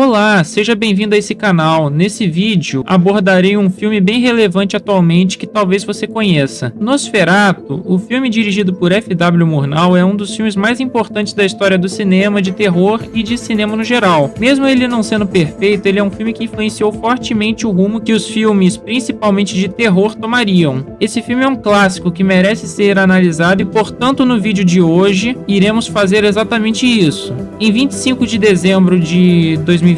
Olá, seja bem-vindo a esse canal. Nesse vídeo abordarei um filme bem relevante atualmente que talvez você conheça. Nosferatu, o filme dirigido por F.W. Murnau, é um dos filmes mais importantes da história do cinema, de terror e de cinema no geral. Mesmo ele não sendo perfeito, ele é um filme que influenciou fortemente o rumo que os filmes, principalmente de terror, tomariam. Esse filme é um clássico que merece ser analisado e, portanto, no vídeo de hoje iremos fazer exatamente isso. Em 25 de dezembro de 2024,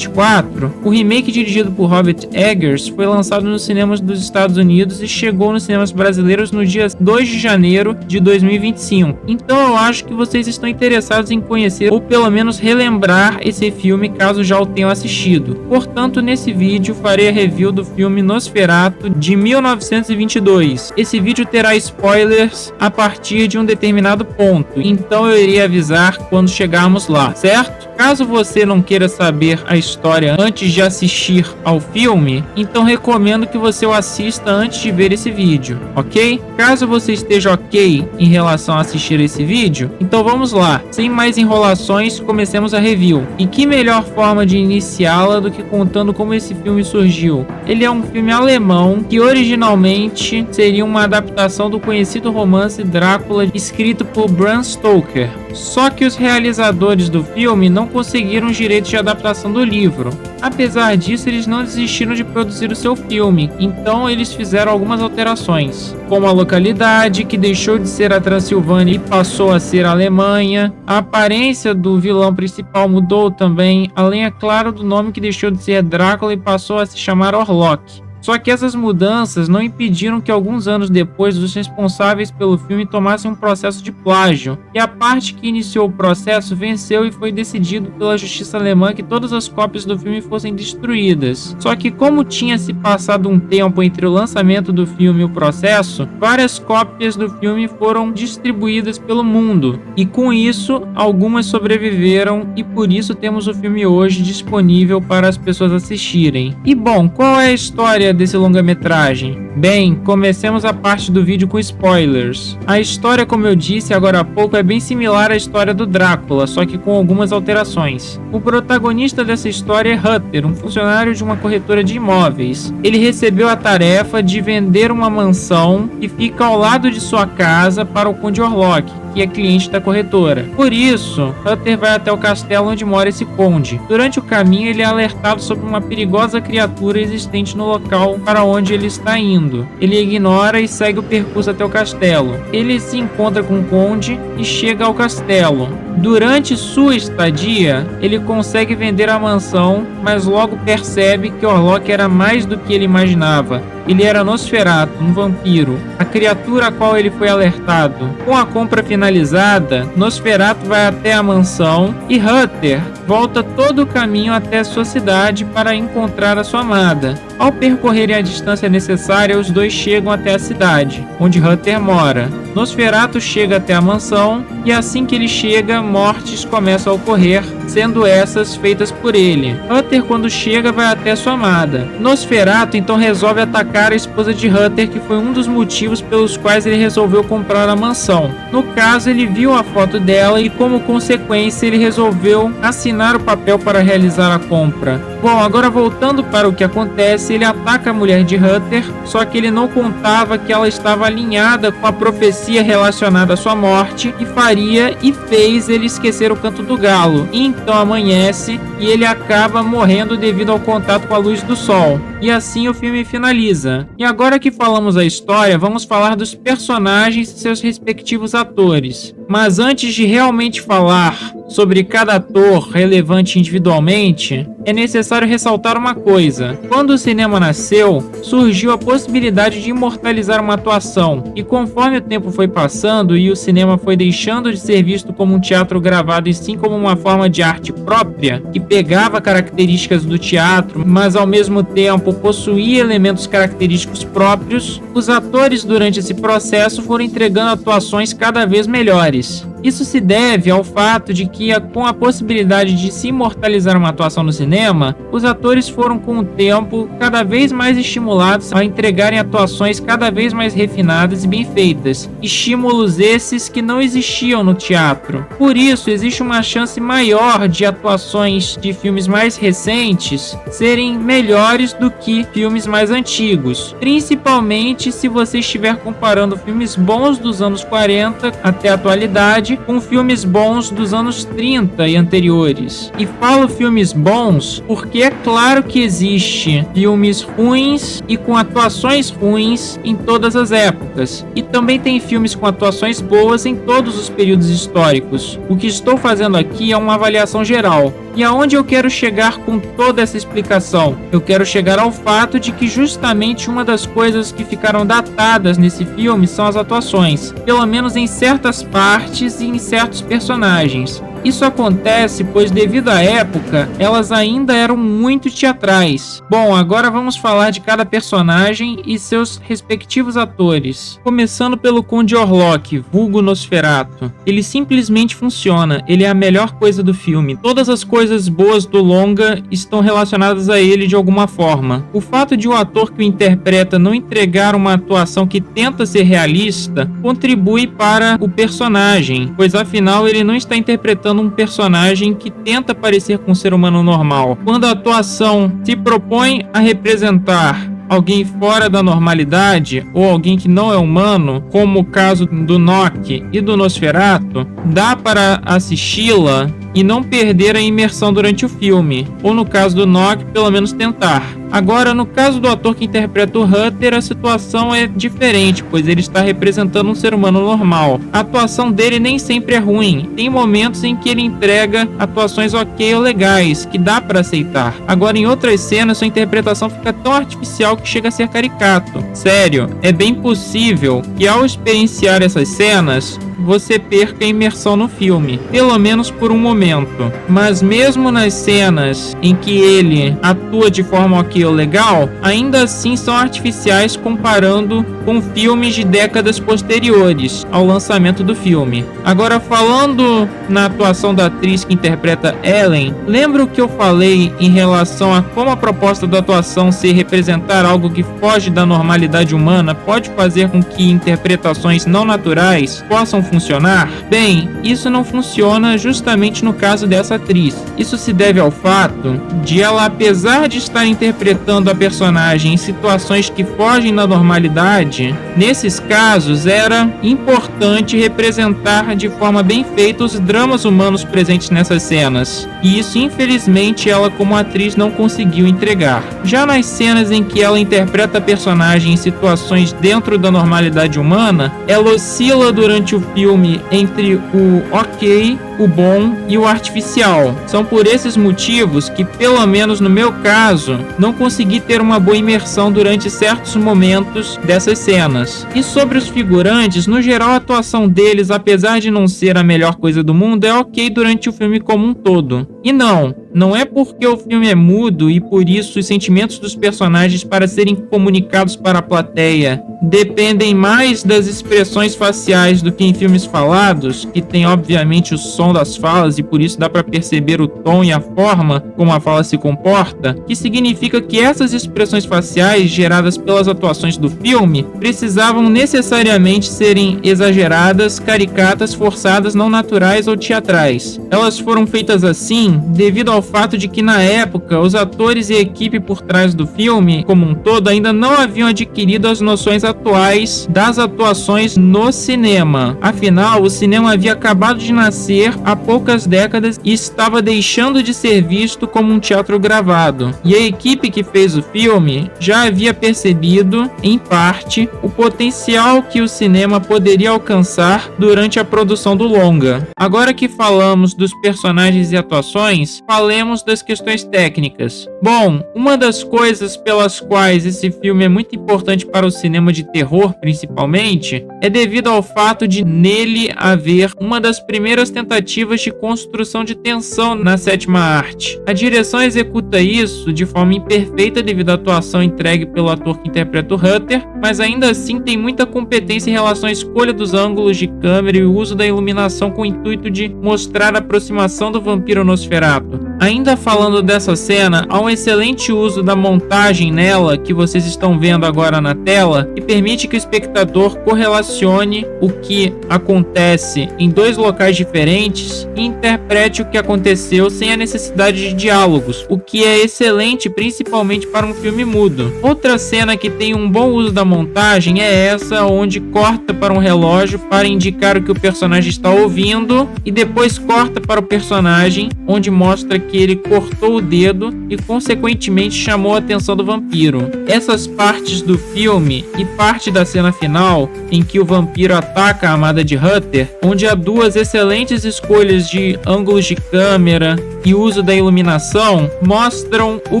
o remake dirigido por Robert Eggers foi lançado nos cinemas dos Estados Unidos e chegou nos cinemas brasileiros no dia 2 de janeiro de 2025. Então eu acho que vocês estão interessados em conhecer ou pelo menos relembrar esse filme caso já o tenham assistido. Portanto, nesse vídeo farei a review do filme Nosferatu de 1922. Esse vídeo terá spoilers a partir de um determinado ponto, então eu irei avisar quando chegarmos lá, certo? Caso você não queira saber a história antes de assistir ao filme, então recomendo que você o assista antes de ver esse vídeo, ok? Caso você esteja ok em relação a assistir esse vídeo, então vamos lá. Sem mais enrolações, comecemos a review. E que melhor forma de iniciá-la do que contando como esse filme surgiu? Ele é um filme alemão que originalmente seria uma adaptação do conhecido romance Drácula escrito por Bram Stoker. Só que os realizadores do filme não conseguiram os direitos de adaptação do livro. Apesar disso, eles não desistiram de produzir o seu filme, então eles fizeram algumas alterações, como a localidade, que deixou de ser a Transilvânia e passou a ser a Alemanha. A aparência do vilão principal mudou também, além, é claro, do nome, que deixou de ser Drácula e passou a se chamar Orlok. Só que essas mudanças não impediram que alguns anos depois os responsáveis pelo filme tomassem um processo de plágio, e a parte que iniciou o processo venceu e foi decidido pela justiça alemã que todas as cópias do filme fossem destruídas. Só que como tinha se passado um tempo entre o lançamento do filme e o processo, várias cópias do filme foram distribuídas pelo mundo, e com isso algumas sobreviveram, e por isso temos o filme hoje disponível para as pessoas assistirem. E bom, qual é a história desse longa-metragem? Bem, comecemos a parte do vídeo com spoilers. A história, como eu disse agora há pouco, é bem similar à história do Drácula, só que com algumas alterações. O protagonista dessa história é Hutter, um funcionário de uma corretora de imóveis. Ele recebeu a tarefa de vender uma mansão que fica ao lado de sua casa para o Conde Orlok, que é cliente da corretora. Por isso, Hutter vai até o castelo onde mora esse conde. Durante o caminho, ele é alertado sobre uma perigosa criatura existente no local para onde ele está indo. Ele ignora e segue o percurso até o castelo. Ele se encontra com o conde e chega ao castelo. Durante sua estadia, ele consegue vender a mansão, mas logo percebe que Orlok era mais do que ele imaginava. Ele era Nosferatu, um vampiro, a criatura a qual ele foi alertado. Com a compra finalizada, Nosferatu vai até a mansão e Hutter volta todo o caminho até sua cidade para encontrar a sua amada. Ao percorrerem a distância necessária, os dois chegam até a cidade, onde Hutter mora. Nosferatu chega até a mansão e assim que ele chega, mortes começam a ocorrer, sendo essas feitas por ele. Hutter, quando chega, vai até sua amada. Nosferatu então resolve atacar a esposa de Hutter, que foi um dos motivos pelos quais ele resolveu comprar a mansão. No caso, ele viu a foto dela e, como consequência, ele resolveu assinar o papel para realizar a compra. Bom, agora voltando para o que acontece, ele ataca a mulher de Hutter, só que ele não contava que ela estava alinhada com a profecia relacionada à sua morte, que faria e fez ele esquecer o canto do galo. E então amanhece e ele acaba morrendo devido ao contato com a luz do sol. E assim o filme finaliza. E agora que falamos a história, vamos falar dos personagens e seus respectivos atores. Mas antes de realmente falar sobre cada ator relevante individualmente, é necessário ressaltar uma coisa. Quando o cinema nasceu, surgiu a possibilidade de imortalizar uma atuação, e conforme o tempo foi passando e o cinema foi deixando de ser visto como um teatro gravado e sim como uma forma de arte própria, que pegava características do teatro, mas ao mesmo tempo possuía elementos característicos próprios, os atores durante esse processo foram entregando atuações cada vez melhores. Isso se deve ao fato de que, com a possibilidade de se imortalizar uma atuação no cinema, os atores foram com o tempo cada vez mais estimulados a entregarem atuações cada vez mais refinadas e bem feitas, estímulos esses que não existiam no teatro. Por isso, existe uma chance maior de atuações de filmes mais recentes serem melhores do que filmes mais antigos, principalmente se você estiver comparando filmes bons dos anos 40 até a atualidade com filmes bons dos anos 30 e anteriores. E falo filmes bons porque é claro que existe filmes ruins e com atuações ruins em todas as épocas, e também tem filmes com atuações boas em todos os períodos históricos. O que estou fazendo aqui é uma avaliação geral. E aonde eu quero chegar com toda essa explicação? Eu quero chegar ao fato de que justamente uma das coisas que ficaram datadas nesse filme são as atuações, pelo menos em certas partes e em certos personagens. Isso acontece pois, devido à época, elas ainda eram muito teatrais. Bom, agora vamos falar de cada personagem e seus respectivos atores. Começando pelo Conde Orlok, vulgo Nosferatu. Ele simplesmente funciona, ele é a melhor coisa do filme. Todas as coisas boas do longa estão relacionadas a ele de alguma forma. O fato de o ator que o interpreta não entregar uma atuação que tenta ser realista contribui para o personagem, pois afinal ele não está interpretando um personagem que tenta parecer com um ser humano normal. Quando a atuação se propõe a representar alguém fora da normalidade ou alguém que não é humano, como o caso do Nock e do Nosferatu, dá para assisti-la e não perder a imersão durante o filme, ou no caso do Nock, pelo menos tentar. Agora, no caso do ator que interpreta o Hutter, a situação é diferente, pois ele está representando um ser humano normal. A atuação dele nem sempre é ruim, tem momentos em que ele entrega atuações ok ou legais, que dá para aceitar. Agora, em outras cenas, sua interpretação fica tão artificial que chega a ser caricato. Sério, é bem possível que ao experienciar essas cenas, você perca a imersão no filme, pelo menos por um momento. Mas mesmo nas cenas em que ele atua de forma ok ou legal, ainda assim são artificiais comparando com filmes de décadas posteriores ao lançamento do filme. Agora, falando na atuação da atriz que interpreta Ellen, lembra o que eu falei em relação a como a proposta da atuação ser representar algo que foge da normalidade humana pode fazer com que interpretações não naturais possam funcionar? Bem, isso não funciona justamente no caso dessa atriz. Isso se deve ao fato de ela, apesar de estar interpretando a personagem em situações que fogem da normalidade, nesses casos era importante representar de forma bem feita os dramas humanos presentes nessas cenas. E isso, infelizmente, ela como atriz não conseguiu entregar. Já nas cenas em que ela interpreta a personagem em situações dentro da normalidade humana, ela oscila durante o filme entre o ok, o bom e o artificial. São por esses motivos que, pelo menos no meu caso, não consegui ter uma boa imersão durante certos momentos dessas cenas. E sobre os figurantes, no geral a atuação deles, apesar de não ser a melhor coisa do mundo, é ok durante o filme como um todo. E não é porque o filme é mudo e por isso os sentimentos dos personagens para serem comunicados para a plateia dependem mais das expressões faciais do que em filmes falados, que tem obviamente o som das falas e por isso dá para perceber o tom e a forma como a fala se comporta, que significa que essas expressões faciais geradas pelas atuações do filme precisavam necessariamente serem exageradas, caricatas, forçadas, não naturais ou teatrais. Elas foram feitas assim devido ao fato de que na época os atores e a equipe por trás do filme como um todo ainda não haviam adquirido as noções atuais das atuações no cinema. Afinal, o cinema havia acabado de nascer há poucas décadas e estava deixando de ser visto como um teatro gravado. E a equipe que fez o filme já havia percebido, em parte, o potencial que o cinema poderia alcançar durante a produção do longa. Agora que falamos dos personagens e atuações, falemos falemos das questões técnicas. Bom, uma das coisas pelas quais esse filme é muito importante para o cinema de terror, principalmente, é devido ao fato de nele haver uma das primeiras tentativas de construção de tensão na sétima arte. A direção executa isso de forma imperfeita devido à atuação entregue pelo ator que interpreta o Hutter, mas ainda assim tem muita competência em relação à escolha dos ângulos de câmera e o uso da iluminação com o intuito de mostrar a aproximação do vampiro Nosferatu. Ainda falando dessa cena, há um excelente uso da montagem nela, que vocês estão vendo agora na tela, que permite que o espectador correlacione o que acontece em dois locais diferentes e interprete o que aconteceu sem a necessidade de diálogos, o que é excelente principalmente para um filme mudo. Outra cena que tem um bom uso da montagem é essa onde corta para um relógio para indicar o que o personagem está ouvindo e depois corta para o personagem, onde mostra que ele cortou o dedo e consequentemente chamou a atenção do vampiro. Essas partes do filme e parte da cena final em que o vampiro ataca a amada de Hutter, onde há duas excelentes escolhas de ângulos de câmera e uso da iluminação, mostram o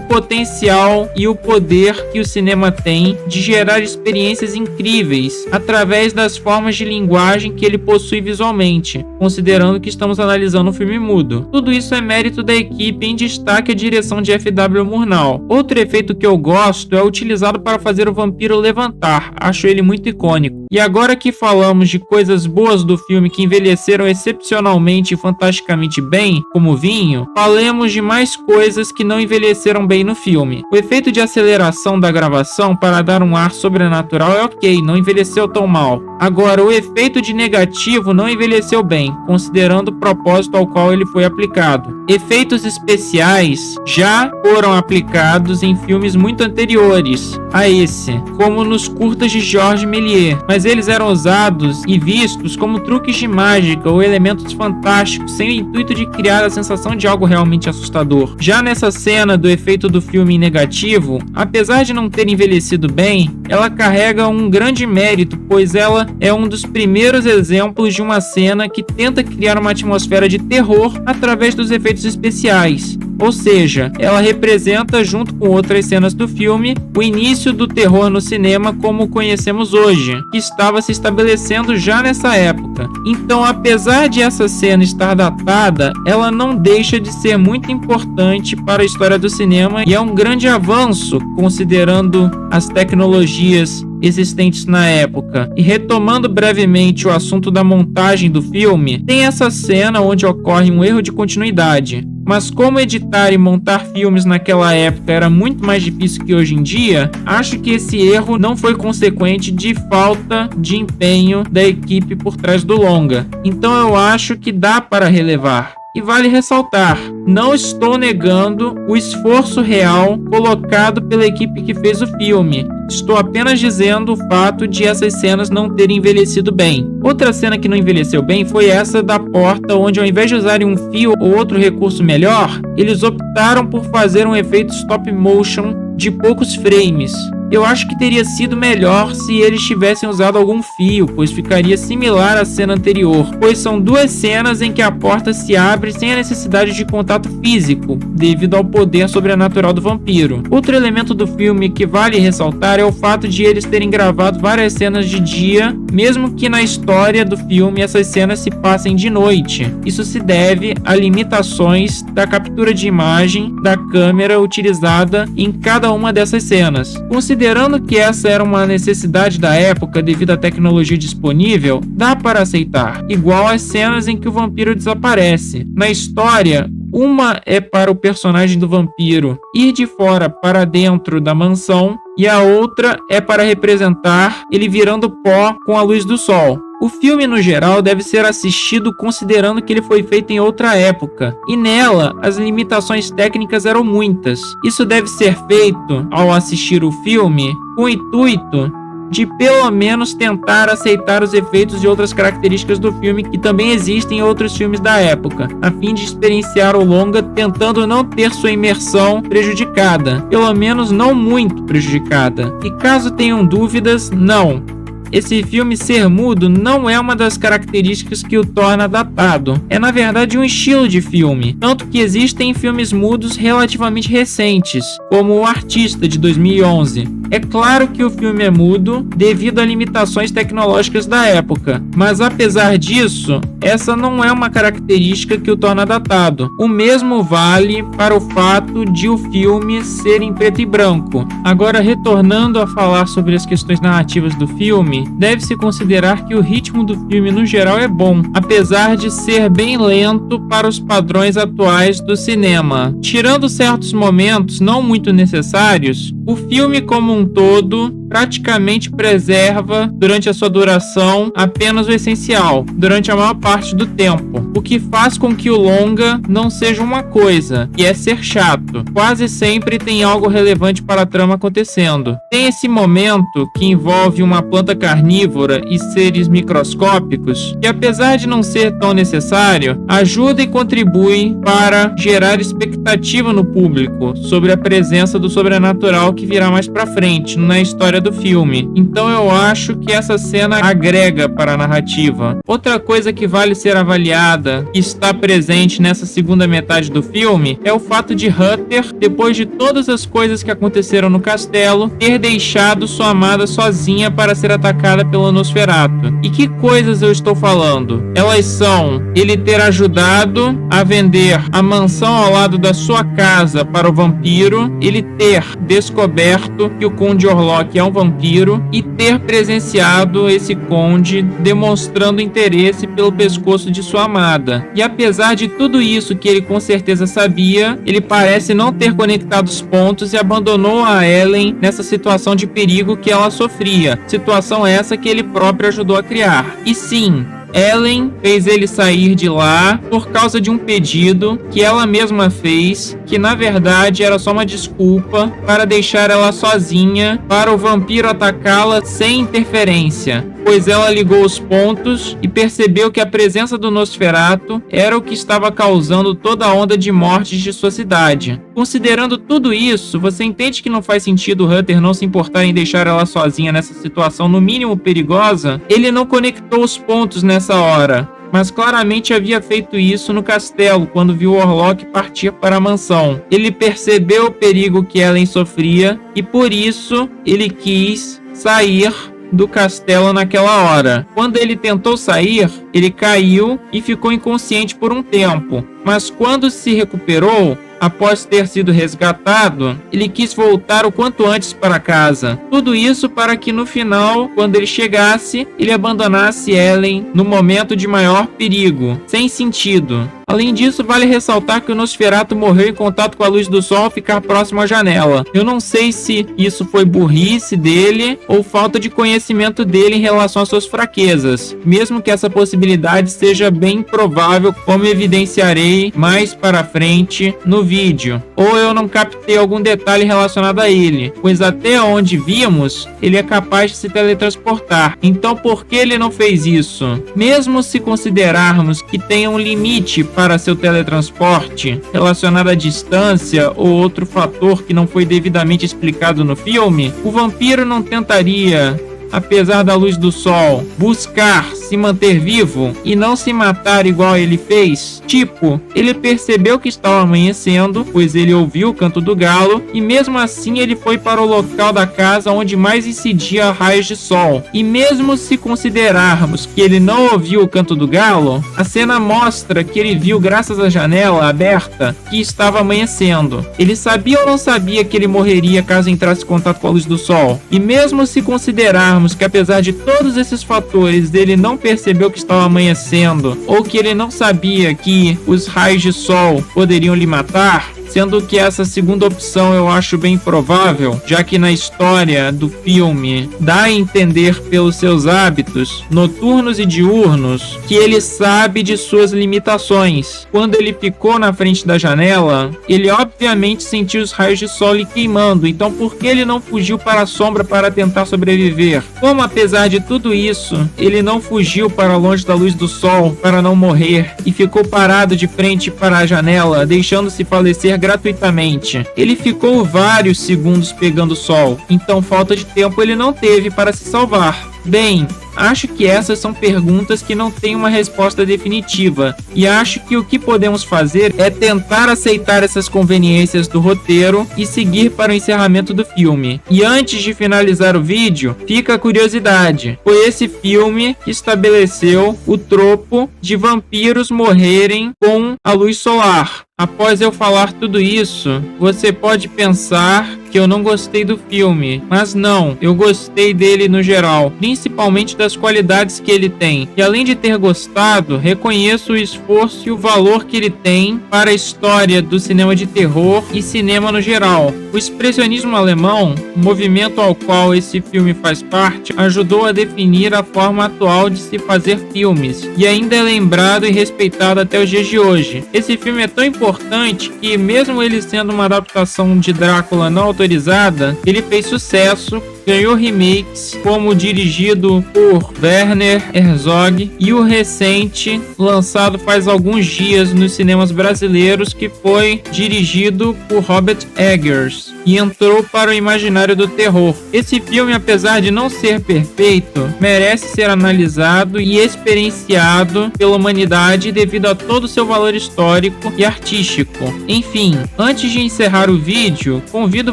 potencial e o poder que o cinema tem de gerar experiências incríveis através das formas de linguagem que ele possui visualmente, considerando que estamos analisando um filme mudo. Tudo isso é mérito da equipe, em destaque a direção de F.W. Murnau. Outro efeito que eu gosto é utilizado para fazer o vampiro levantar, acho ele muito icônico. E agora que falamos de coisas boas do filme que envelheceram excepcionalmente e fantasticamente bem, como vinho, falemos de mais coisas que não envelheceram bem no filme. O efeito de aceleração da gravação para dar um ar sobrenatural é ok, não envelheceu tão mal. Agora, o efeito de negativo não envelheceu bem, considerando o propósito ao qual ele foi aplicado. Efeitos especiais já foram aplicados em filmes muito anteriores a esse, como nos curtas de Georges Méliès, mas eles eram usados e vistos como truques de mágica ou elementos fantásticos sem o intuito de criar a sensação de algo realmente assustador. Já nessa cena do efeito do filme negativo, apesar de não ter envelhecido bem, ela carrega um grande mérito, pois ela é um dos primeiros exemplos de uma cena que tenta criar uma atmosfera de terror através dos efeitos especiais. Ou seja, ela representa, junto com outras cenas do filme, o início do terror no cinema como o conhecemos hoje, que estava se estabelecendo já nessa época. Então, apesar de essa cena estar datada, ela não deixa de ser muito importante para a história do cinema e é um grande avanço, considerando as tecnologias existentes na época. E retomando brevemente o assunto da montagem do filme, tem essa cena onde ocorre um erro de continuidade. Mas como editar e montar filmes naquela época era muito mais difícil que hoje em dia, acho que esse erro não foi consequente de falta de empenho da equipe por trás do longa. Então eu acho que dá para relevar. E vale ressaltar, não estou negando o esforço real colocado pela equipe que fez o filme. Estou apenas dizendo o fato de essas cenas não terem envelhecido bem. Outra cena que não envelheceu bem foi essa da porta, onde ao invés de usarem um fio ou outro recurso melhor, eles optaram por fazer um efeito stop motion de poucos frames. Eu acho que teria sido melhor se eles tivessem usado algum fio, pois ficaria similar à cena anterior, pois são duas cenas em que a porta se abre sem a necessidade de contato físico, devido ao poder sobrenatural do vampiro. Outro elemento do filme que vale ressaltar é o fato de eles terem gravado várias cenas de dia, mesmo que na história do filme essas cenas se passem de noite. Isso se deve a limitações da captura de imagem da câmera utilizada em cada uma dessas cenas. Considerando que essa era uma necessidade da época devido à tecnologia disponível, dá para aceitar, igual às cenas em que o vampiro desaparece. Na história, uma é para o personagem do vampiro ir de fora para dentro da mansão e a outra é para representar ele virando pó com a luz do sol. O filme, no geral, deve ser assistido considerando que ele foi feito em outra época, e nela as limitações técnicas eram muitas. Isso deve ser feito, ao assistir o filme, com o intuito de pelo menos tentar aceitar os efeitos e outras características do filme que também existem em outros filmes da época, a fim de experienciar o longa tentando não ter sua imersão prejudicada, pelo menos não muito prejudicada. E caso tenham dúvidas, não. esse filme ser mudo não é uma das características que o torna datado. É na verdade um estilo de filme, tanto que existem filmes mudos relativamente recentes, como O Artista de 2011. É claro que o filme é mudo devido a limitações tecnológicas da época, mas apesar disso, essa não é uma característica que o torna datado. O mesmo vale para o fato de o filme ser em preto e branco. Agora, retornando a falar sobre as questões narrativas do filme, deve-se considerar que o ritmo do filme no geral é bom, apesar de ser bem lento para os padrões atuais do cinema. Tirando certos momentos não muito necessários, o filme como um todo praticamente preserva durante a sua duração apenas o essencial, durante a maior parte do tempo, o que faz com que o longa não seja uma coisa, que é ser chato. Quase sempre tem algo relevante para a trama acontecendo. Tem esse momento que envolve uma planta carnívora e seres microscópicos, que apesar de não ser tão necessário, ajuda e contribui para gerar expectativa no público sobre a presença do sobrenatural que virá mais pra frente na história do filme. Então eu acho que essa cena agrega para a narrativa. Outra coisa que vale ser avaliada e está presente nessa segunda metade do filme é o fato de Hutter, depois de todas as coisas que aconteceram no castelo, ter deixado sua amada sozinha para ser atacada pelo Nosferatu. E que coisas eu estou falando? Elas são ele ter ajudado a vender a mansão ao lado da sua casa para o vampiro, ele ter descoberto que o Conde Orlok é um vampiro e ter presenciado esse conde demonstrando interesse pelo pescoço de sua amada. E apesar de tudo isso que ele com certeza sabia, ele parece não ter conectado os pontos e abandonou a Ellen nessa situação de perigo que ela sofria. Situação essa que ele próprio ajudou a criar. E sim, Ellen fez ele sair de lá por causa de um pedido que ela mesma fez, que na verdade era só uma desculpa para deixar ela sozinha para o vampiro atacá-la sem interferência, pois ela ligou os pontos e percebeu que a presença do Nosferatu era o que estava causando toda a onda de mortes de sua cidade. Considerando tudo isso, você entende que não faz sentido o Hutter não se importar em deixar ela sozinha nessa situação no mínimo perigosa? Ele não conectou os pontos nessa hora, mas claramente havia feito isso no castelo quando viu Orlok partir para a mansão. Ele percebeu o perigo que Ellen sofria e por isso ele quis sair do castelo naquela hora. Quando ele tentou sair, ele caiu e ficou inconsciente por um tempo, mas quando se recuperou, após ter sido resgatado, ele quis voltar o quanto antes para casa. Tudo isso para que no final, quando ele chegasse, ele abandonasse Ellen no momento de maior perigo, sem sentido. Além disso, vale ressaltar que o Nosferatu morreu em contato com a luz do sol ao ficar próximo à janela. Eu não sei se isso foi burrice dele ou falta de conhecimento dele em relação às suas fraquezas, mesmo que essa possibilidade seja bem provável, como evidenciarei mais para frente no vídeo. Ou eu não captei algum detalhe relacionado a ele, pois até onde vimos, ele é capaz de se teletransportar. Então por que ele não fez isso? Mesmo se considerarmos que tenha um limite para seu teletransporte relacionado à distância ou outro fator que não foi devidamente explicado no filme, o vampiro não tentaria, apesar da luz do sol, buscar se manter vivo e não se matar igual ele fez? Tipo, ele percebeu que estava amanhecendo, pois ele ouviu o canto do galo, e mesmo assim ele foi para o local da casa onde mais incidia raios de sol. E mesmo se considerarmos que ele não ouviu o canto do galo, a cena mostra que ele viu graças à janela aberta que estava amanhecendo. Ele sabia ou não sabia que ele morreria caso entrasse em contato com a luz do sol? E mesmo se considerarmos que apesar de todos esses fatores ele não percebeu que estava amanhecendo, ou que ele não sabia que os raios de sol poderiam lhe matar, sendo que essa segunda opção eu acho bem provável, já que na história do filme dá a entender pelos seus hábitos noturnos e diurnos que ele sabe de suas limitações. Quando ele ficou na frente da janela, ele obviamente sentiu os raios de sol lhe queimando, então por que ele não fugiu para a sombra para tentar sobreviver? Como apesar de tudo isso, ele não fugiu para longe da luz do sol para não morrer e ficou parado de frente para a janela, deixando-se falecer gratuitamente. Ele ficou vários segundos pegando sol, então falta de tempo ele não teve para se salvar. Bem, acho que essas são perguntas que não têm uma resposta definitiva, e acho que o que podemos fazer é tentar aceitar essas conveniências do roteiro e seguir para o encerramento do filme. E antes de finalizar o vídeo, fica a curiosidade: foi esse filme que estabeleceu o tropo de vampiros morrerem com a luz solar. Após eu falar tudo isso, você pode pensar que eu não gostei do filme, mas não, eu gostei dele no geral, principalmente das qualidades que ele tem. E além de ter gostado, reconheço o esforço e o valor que ele tem para a história do cinema de terror e cinema no geral. O expressionismo alemão, movimento ao qual esse filme faz parte, ajudou a definir a forma atual de se fazer filmes, e ainda é lembrado e respeitado até os dias de hoje. Esse filme é tão importante que, mesmo ele sendo uma adaptação de Drácula não autorizada, ele fez sucesso, ganhou remakes, como dirigido por Werner Herzog, e o recente, lançado faz alguns dias nos cinemas brasileiros, que foi dirigido por Robert Eggers e entrou para o imaginário do terror. Esse filme, apesar de não ser perfeito, merece ser analisado e experienciado pela humanidade devido a todo o seu valor histórico e artístico. Enfim, antes de encerrar o vídeo, convido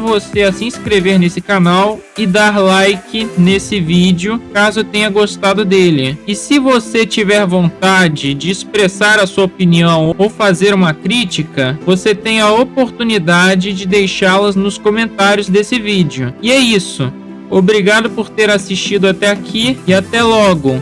você a se inscrever nesse canal e dar like nesse vídeo caso tenha gostado dele. E se você tiver vontade de expressar a sua opinião ou fazer uma crítica, você tem a oportunidade de deixá-las nos comentários desse vídeo. E é isso. Obrigado por ter assistido até aqui e até logo.